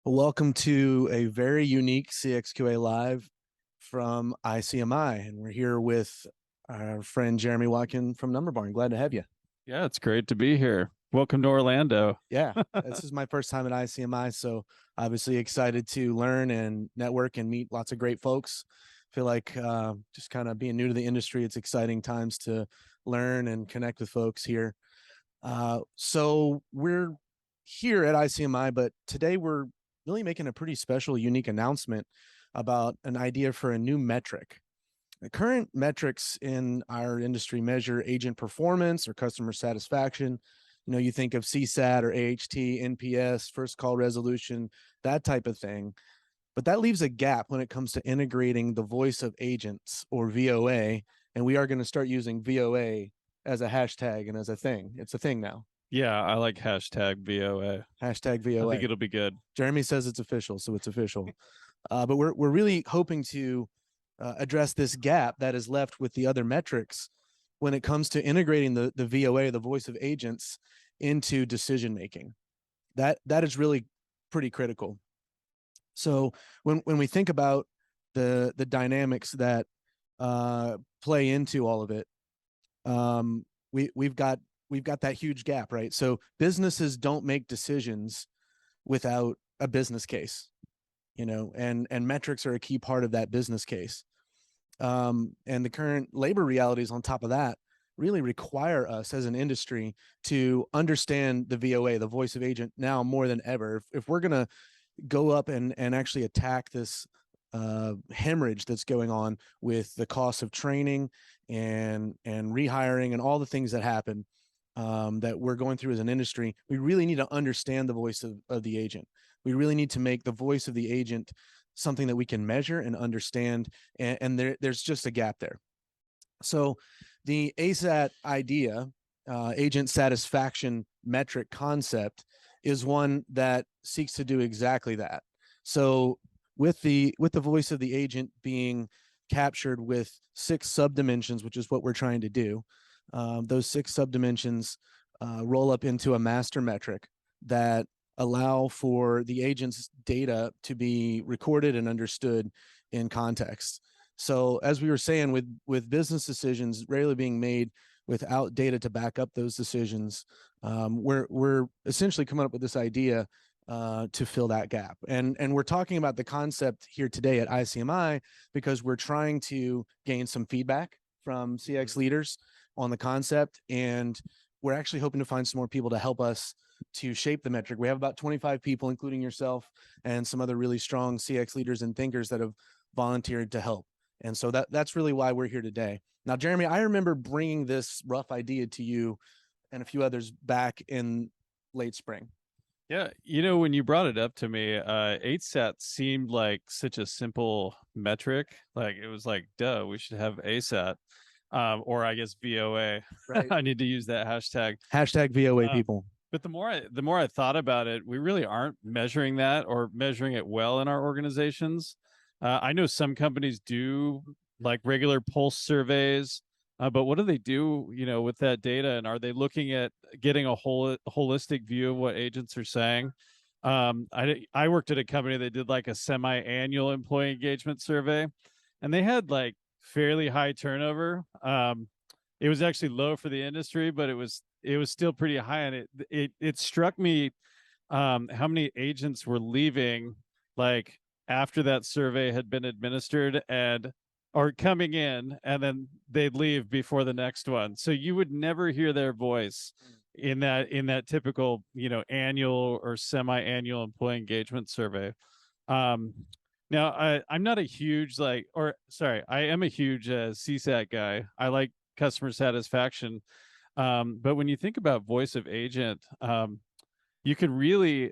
Welcome to a very unique CXQA Live from ICMI. And we're here with our friend Jeremy Watkin from Number Barn. Glad to have you. Yeah, it's great to be here. Welcome to Orlando. Yeah, this is my first time at ICMI, so obviously excited to learn and network and meet lots of great folks. Feel like just kind of being new to the industry, it's exciting times to learn and connect with folks here. So we're here at ICMI, but today we're really making a pretty special, unique announcement about an idea for a new metric. The current metrics in our industry measure agent performance or customer satisfaction. You know, you think of CSAT or AHT, NPS, first call resolution, that type of thing. But that leaves a gap when it comes to integrating the voice of agents or VOA. And we are going to start using VOA as a hashtag and as a thing. It's a thing now. Yeah, I like hashtag VOA. Hashtag VOA. I think it'll be good. Jeremy says it's official, so it's official. But we're really hoping to address this gap that is left with the other metrics when it comes to integrating the VOA, the voice of agents, into decision making. That is really pretty critical. So when we think about the dynamics that play into all of it, we've got that huge gap, right? So businesses don't make decisions without a business case, you know, and metrics are a key part of that business case. And the current labor realities on top of that really require us as an industry to understand the VOA, the voice of agent, now more than ever. If we're going to go up and actually attack this hemorrhage that's going on with the cost of training and rehiring and all the things that happen that we're going through as an industry, we really need to understand the voice of the agent. We really need to make the voice of the agent something that we can measure and understand, and there's just a gap there. So the ASAT idea, agent satisfaction metric concept, is one that seeks to do exactly that. So with the voice of the agent being captured with 6 subdimensions, which is what we're trying to do, those 6 subdimensions roll up into a master metric that allow for the agent's data to be recorded and understood in context. So as we were saying, with business decisions rarely being made without data to back up those decisions, we're essentially coming up with this idea to fill that gap. And we're talking about the concept here today at ICMI because we're trying to gain some feedback from CX leaders on the concept, and we're actually hoping to find some more people to help us to shape the metric. We have about 25 people, including yourself and some other really strong CX leaders and thinkers that have volunteered to help. And so that's really why we're here today. Now, Jeremy, I remember bringing this rough idea to you and a few others back in late spring. Yeah, you know, when you brought it up to me, ASAT seemed like such a simple metric. Like it was like, duh, we should have ASAT. Or I guess VOA. Right. I need to use that hashtag. Hashtag VOA, people. But the more I thought about it, we really aren't measuring that or measuring it well in our organizations. I know some companies do like regular pulse surveys, but what do they do, you know, with that data? And are they looking at getting a holistic view of what agents are saying? I worked at a company that did like a semi-annual employee engagement survey, and they had like fairly high turnover. It was actually low for the industry, but it was still pretty high. And it struck me how many agents were leaving like after that survey had been administered or coming in, and then they'd leave before the next one. So you would never hear their voice in that typical, you know, annual or semi-annual employee engagement survey. Now, I'm not a huge I am a huge CSAT guy. I like customer satisfaction. But when you think about voice of agent, you can really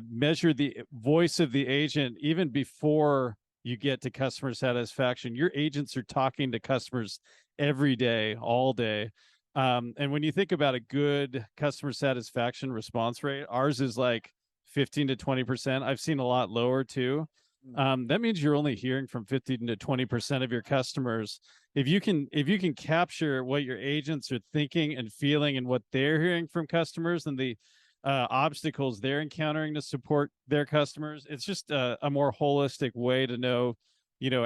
measure the voice of the agent even before you get to customer satisfaction. Your agents are talking to customers every day, all day. And when you think about a good customer satisfaction response rate, ours is like 15 to 20%. I've seen a lot lower too. Mm. That means you're only hearing from 15 to 20% of your customers. If you can capture what your agents are thinking and feeling and what they're hearing from customers and the obstacles they're encountering to support their customers, it's just a more holistic way to know,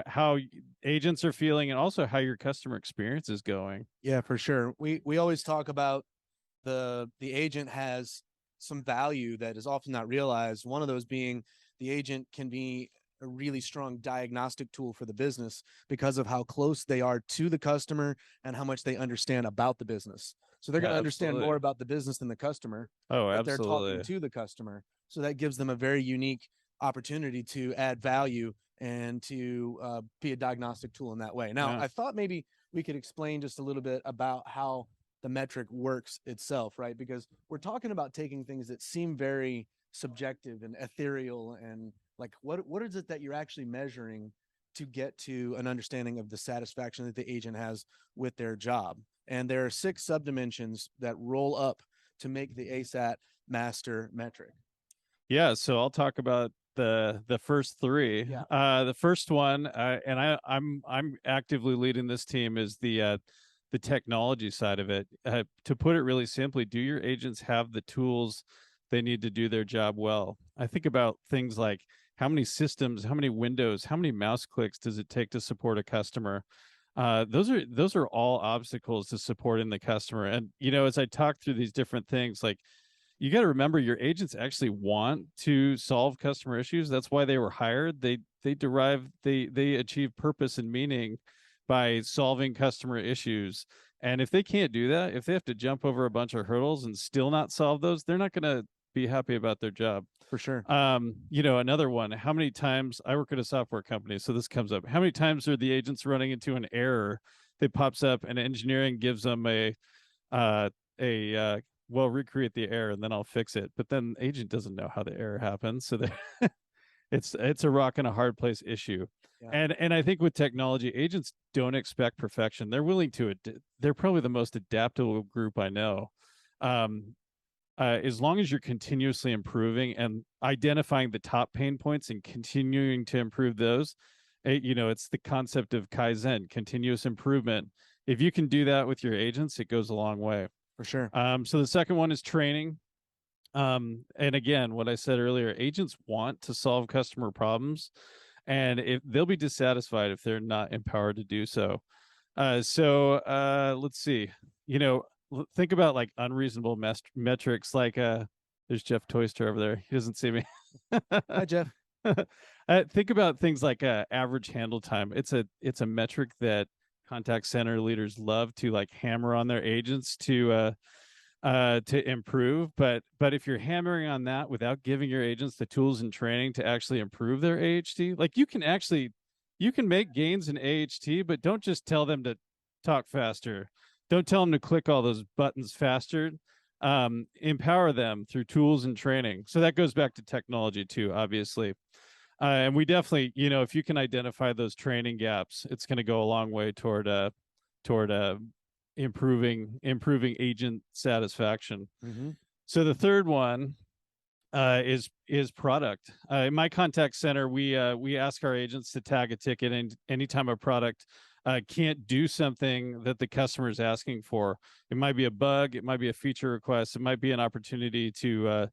how agents are feeling and also how your customer experience is going. Yeah, for sure. We always talk about the agent has some value that is often not realized. One of those being the agent can be a really strong diagnostic tool for the business because of how close they are to the customer and how much they understand about the business. So they're going Yeah, to understand absolutely. more about the business than the customer, Oh, but they're talking absolutely. to the customer. So that gives them a very unique opportunity to add value and to be a diagnostic tool in that way. Now, Yeah. I thought maybe we could explain just a little bit about how the metric works itself, right? Because we're talking about taking things that seem very subjective and ethereal and like what is it that you're actually measuring to get to an understanding of the satisfaction that the agent has with their job. And there are 6 subdimensions that roll up to make the ASAT master metric. Yeah, so I'll talk about the first three. Yeah. The first one, and I'm actively leading this team, is the technology side of it. To put it really simply, do your agents have the tools they need to do their job well? I think about things like how many systems, how many windows, how many mouse clicks does it take to support a customer? Those are all obstacles to supporting the customer. And as I talk through these different things, like you got to remember your agents actually want to solve customer issues. That's why they were hired. They achieve purpose and meaning by solving customer issues. And if they can't do that, if they have to jump over a bunch of hurdles and still not solve those, they're not going to be happy about their job. For sure. Another one, how many times I work at a software company, so this comes up. How many times are the agents running into an error that pops up and engineering gives them a well, recreate the error and then I'll fix it. But then agent doesn't know how the error happens. So it's a rock and a hard place issue. Yeah. And I think with technology, agents don't expect perfection. They're willing to they're probably the most adaptable group I know. As long as you're continuously improving and identifying the top pain points and continuing to improve those, it's the concept of Kaizen, continuous improvement. If you can do that with your agents, it goes a long way. For sure. So the second one is training. And again, what I said earlier, agents want to solve customer problems, and if they'll be dissatisfied if they're not empowered to do so. Let's see. Think about like unreasonable metrics. Like there's Jeff Toyster over there. He doesn't see me. Hi, Jeff. Think about things like average handle time. It's a metric that contact center leaders love to like hammer on their agents to improve. But if you're hammering on that without giving your agents the tools and training to actually improve their AHT, like you can make gains in AHT, but don't just tell them to talk faster. Don't tell them to click all those buttons faster. Empower them through tools and training. So that goes back to technology too, obviously. And we definitely, if you can identify those training gaps, it's going to go a long way toward improving agent satisfaction. Mm-hmm. So the third one is product. In my contact center, we ask our agents to tag a ticket, and anytime a product can't do something that the customer is asking for, it might be a bug, it might be a feature request, it might be an opportunity to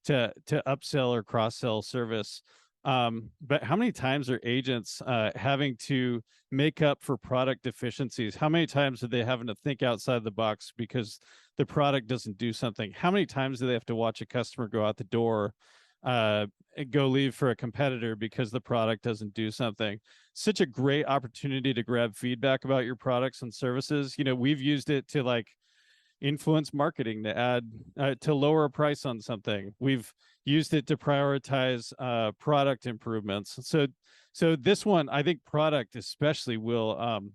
upsell or cross sell service. But how many times are agents having to make up for product deficiencies? How many times are they having to think outside the box because the product doesn't do something? How many times do they have to watch a customer go out the door, go leave for a competitor because the product doesn't do something? Such a great opportunity to grab feedback about your products and services. We've used it to like influence marketing to add to lower a price on something. We've used it to prioritize product improvements. So this one, I think product especially will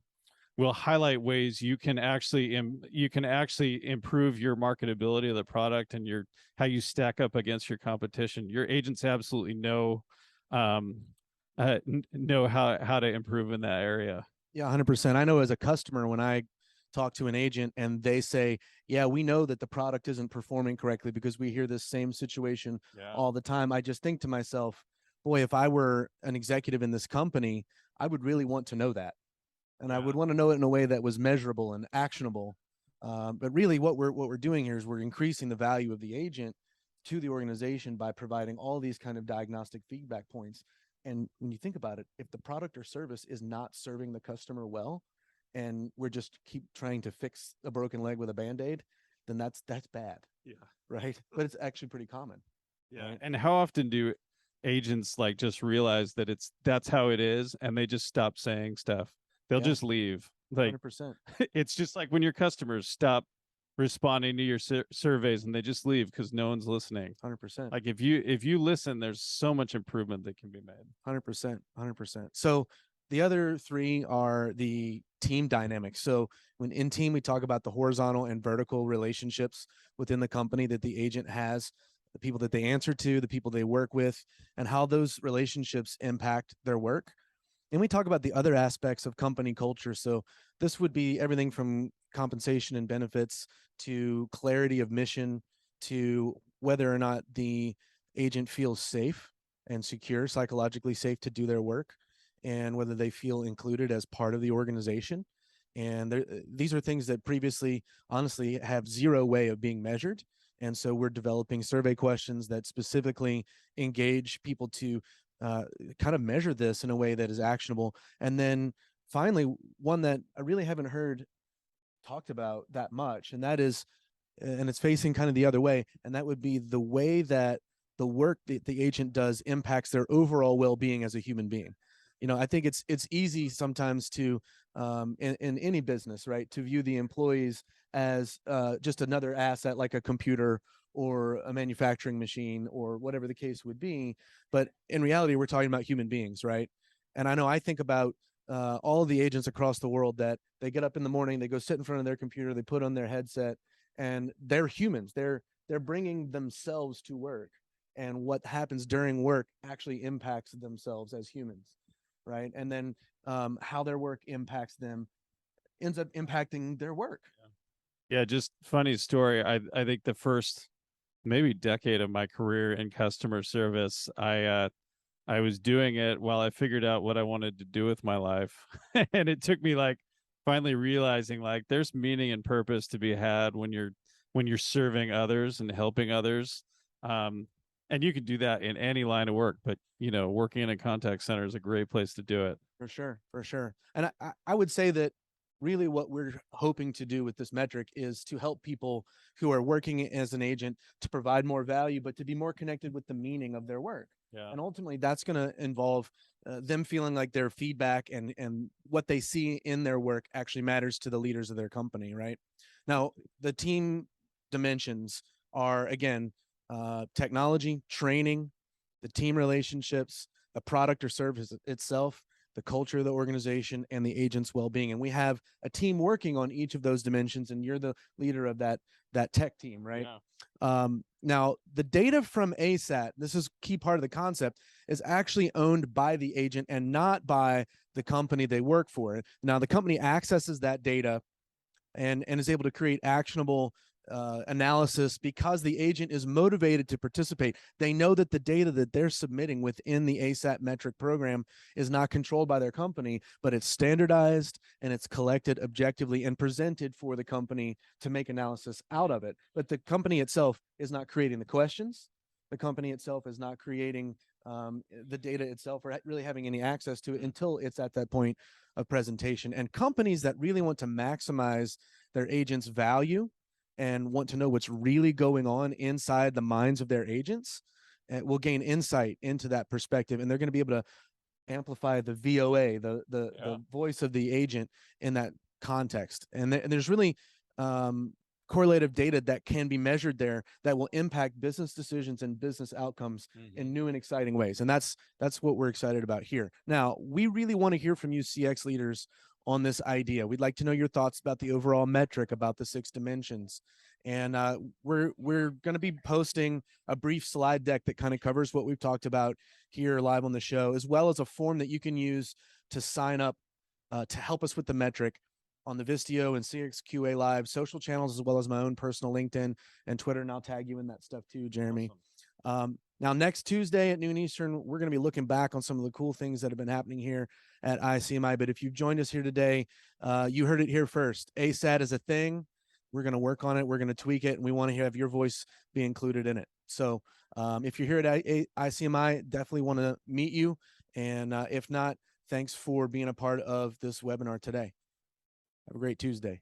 highlight ways you can actually improve your marketability of the product and how you stack up against your competition. Your agents absolutely know how to improve in that area. Yeah, 100%. I know as a customer, when I talk to an agent and they say, yeah, we know that the product isn't performing correctly because we hear this same situation Yeah. all the time, I just think to myself, boy, if I were an executive in this company, I would really want to know that. And I would want to know it in a way that was measurable and actionable. But really what we're doing here is we're increasing the value of the agent to the organization by providing all these kind of diagnostic feedback points. And when you think about it, if the product or service is not serving the customer well, and we're just keep trying to fix a broken leg with a Band-Aid, then that's bad. Yeah. Right. But it's actually pretty common. Yeah. Right? And how often do agents like just realize that that's how it is and they just stop saying stuff? They'll Yeah. just leave. Like 100%. it's just like when your customers stop responding to your surveys and they just leave because no one's listening. 100%. Like if you listen, there's so much improvement that can be made. 100%. 100%. So the other three are the team dynamics. So when in team, we talk about the horizontal and vertical relationships within the company that the agent has, the people that they answer to, the people they work with, and how those relationships impact their work. And we talk about the other aspects of company culture. So this would be everything from compensation and benefits to clarity of mission to whether or not the agent feels safe and secure, psychologically safe to do their work, and whether they feel included as part of the organization. And these are things that previously, honestly, have zero way of being measured. And so we're developing survey questions that specifically engage people to kind of measure this in a way that is actionable. And then finally, one that I really haven't heard talked about that much, and that is, and it's facing kind of the other way, and that would be the way that the work that the agent does impacts their overall well-being as a human being. I think it's easy sometimes to in any business, right, to view the employees as just another asset like a computer or a manufacturing machine or whatever the case would be. But in reality, we're talking about human beings, right? And I know I think about all of the agents across the world that they get up in the morning, they go sit in front of their computer, they put on their headset, and they're humans. They're bringing themselves to work, and what happens during work actually impacts themselves as humans, right? And then how their work impacts them ends up impacting their work. Yeah, just funny story. I think the first maybe decade of my career in customer service, I was doing it while I figured out what I wanted to do with my life. And it took me like finally realizing like there's meaning and purpose to be had when you're serving others and helping others. And you can do that in any line of work, but working in a contact center is a great place to do it. For sure, for sure. And I would say that really what we're hoping to do with this metric is to help people who are working as an agent to provide more value, but to be more connected with the meaning of their work. Yeah. And ultimately, that's going to involve them feeling like their feedback and what they see in their work actually matters to the leaders of their company, right? Now, the team dimensions are, again, technology, training, the team relationships, the product or service itself, the culture of the organization, and the agent's well-being. And we have a team working on each of those dimensions, and you're the leader of that tech team, right? Yeah. Now, the data from ASAT, this is key part of the concept, is actually owned by the agent and not by the company they work for. Now, the company accesses that data and is able to create actionable analysis because the agent is motivated to participate. They know that the data that they're submitting within the ASAT metric program is not controlled by their company, but it's standardized and it's collected objectively and presented for the company to make analysis out of it. But the company itself is not creating the questions. The company itself is not creating the data itself or really having any access to it until it's at that point of presentation. And companies that really want to maximize their agents' value and want to know what's really going on inside the minds of their agents will gain insight into that perspective, and they're going to be able to amplify the VOA, the voice of the agent in that context. And there's really correlative data that can be measured there that will impact business decisions and business outcomes in new and exciting ways. And that's what we're excited about here. Now, we really want to hear from you CX leaders on this idea. We'd like to know your thoughts about the overall metric, about the 6 dimensions. And we're going to be posting a brief slide deck that kind of covers what we've talked about here live on the show, as well as a form that you can use to sign up to help us with the metric on the Vistio and CXQA Live social channels, as well as my own personal LinkedIn and Twitter. And I'll tag you in that stuff too, Jeremy. Awesome. Now, next Tuesday at noon Eastern, we're going to be looking back on some of the cool things that have been happening here at ICMI. But if you've joined us here today, you heard it here first. ASAT is a thing. We're going to work on it. We're going to tweak it, and we want to have your voice be included in it. So if you're here at ICMI, definitely want to meet you. And if not, thanks for being a part of this webinar today. Have a great Tuesday.